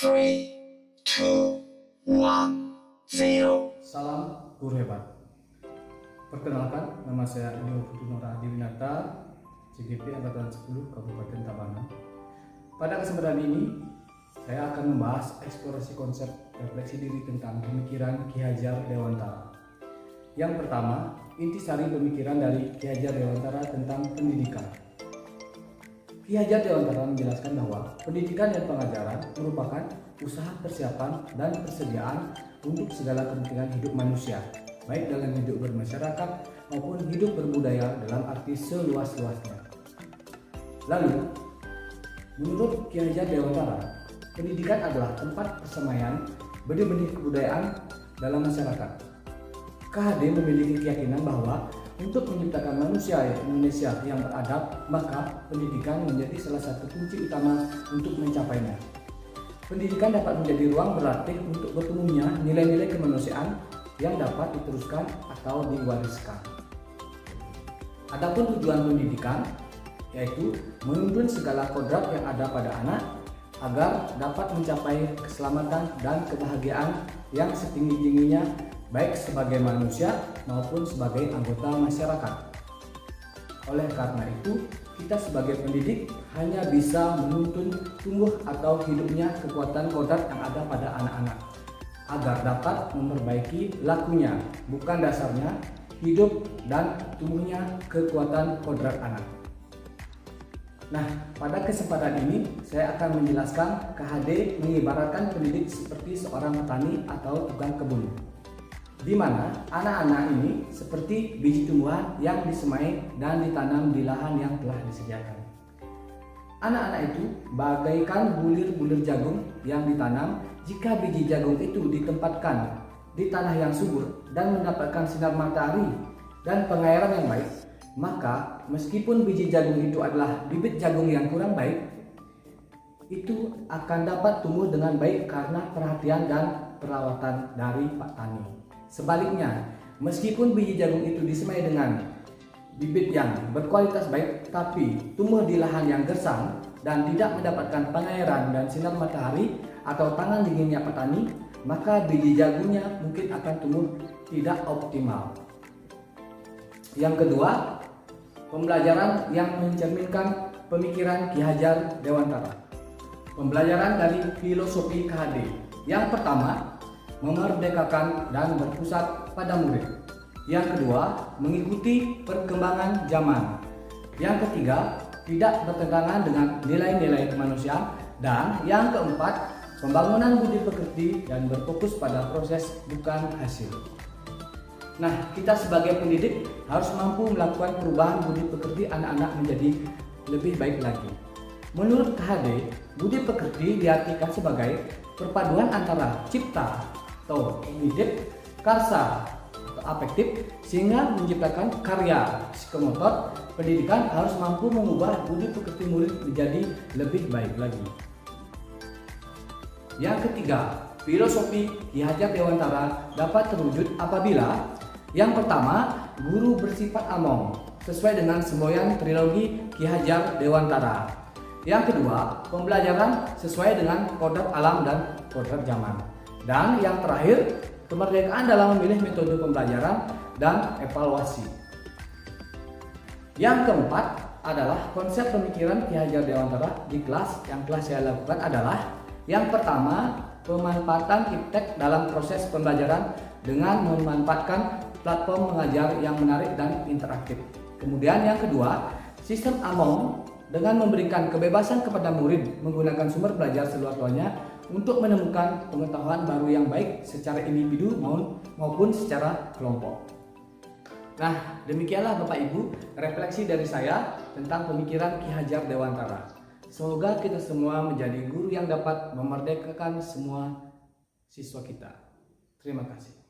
3, 2, 1, 0. Salam guru hebat. Perkenalkan, nama saya Dio Putu Nora Adiwinata, CGP Angkatan 10 Kabupaten Tabanan. Pada kesempatan ini, saya akan membahas eksplorasi konsep refleksi diri tentang pemikiran Ki Hajar Dewantara. Yang pertama, intisari pemikiran dari Ki Hajar Dewantara tentang pendidikan. Ki Hajar Dewantara menjelaskan bahwa pendidikan dan pengajaran merupakan usaha persiapan dan persediaan untuk segala kepentingan hidup manusia, baik dalam hidup bermasyarakat maupun hidup berbudaya dalam arti seluas-luasnya. Lalu, menurut Ki Hajar Dewantara, pendidikan adalah tempat persemaian benih-benih kebudayaan dalam masyarakat. KHD memiliki keyakinan bahwa untuk menciptakan manusia Indonesia yang beradab, maka pendidikan menjadi salah satu kunci utama untuk mencapainya. Pendidikan dapat menjadi ruang berlatih untuk bertemunya nilai-nilai kemanusiaan yang dapat diteruskan atau diwariskan. Adapun tujuan pendidikan yaitu menuntun segala kodrat yang ada pada anak agar dapat mencapai keselamatan dan kebahagiaan yang setinggi-tingginya baik sebagai manusia maupun sebagai anggota masyarakat. Oleh karena itu, kita sebagai pendidik hanya bisa menuntun tumbuh atau hidupnya kekuatan kodrat yang ada pada anak-anak agar dapat memperbaiki lakunya, bukan dasarnya hidup dan tumbuhnya kekuatan kodrat anak. Nah, pada kesempatan ini saya akan menjelaskan KHD mengibaratkan pendidik seperti seorang petani atau tukang kebun, di mana anak-anak ini seperti biji tumbuhan yang disemai dan ditanam di lahan yang telah disediakan. Anak-anak itu bagaikan bulir-bulir jagung yang ditanam. Jika biji jagung itu ditempatkan di tanah yang subur dan mendapatkan sinar matahari dan pengairan yang baik, maka meskipun biji jagung itu adalah bibit jagung yang kurang baik, itu akan dapat tumbuh dengan baik karena perhatian dan perawatan dari Pak Tani. Sebaliknya, meskipun biji jagung itu disemai dengan bibit yang berkualitas baik tapi tumbuh di lahan yang gersang dan tidak mendapatkan pengairan dan sinar matahari atau tangan dinginnya petani, maka biji jagungnya mungkin akan tumbuh tidak optimal. Yang kedua, pembelajaran yang mencerminkan pemikiran Ki Hajar Dewantara. Pembelajaran dari filosofi KHD. Yang pertama, memerdekakan dan berpusat pada murid. Yang kedua, mengikuti perkembangan zaman. Yang ketiga, tidak bertentangan dengan nilai-nilai kemanusiaan. Dan yang keempat, pembangunan budi pekerti dan berfokus pada proses bukan hasil. Nah, kita sebagai pendidik harus mampu melakukan perubahan budi pekerti anak-anak menjadi lebih baik lagi. Menurut KHD, budi pekerti diartikan sebagai perpaduan antara cipta atau kognitif, karsa atau afektif, sehingga menciptakan karya psikomotor. Pendidikan harus mampu mengubah budi pekerti murid menjadi lebih baik lagi. Yang ketiga, filosofi Ki Hajar Dewantara dapat terwujud apabila yang pertama, guru bersifat among sesuai dengan semboyan trilogi Ki Hajar Dewantara. Yang kedua, pembelajaran sesuai dengan kodrat alam dan kodrat zaman. Dan yang terakhir, kemerdekaan dalam memilih metode pembelajaran dan evaluasi. Yang keempat adalah konsep pemikiran Ki Hajar Dewantara di kelas yang telah saya lakukan adalah yang pertama, pemanfaatan iptek dalam proses pembelajaran dengan memanfaatkan platform mengajar yang menarik dan interaktif. Kemudian yang kedua, sistem among dengan memberikan kebebasan kepada murid menggunakan sumber belajar seluas-luasnya untuk menemukan pengetahuan baru yang baik secara individu maupun secara kelompok. Nah, demikianlah Bapak Ibu refleksi dari saya tentang pemikiran Ki Hajar Dewantara. Semoga kita semua menjadi guru yang dapat memerdekakan semua siswa kita. Terima kasih.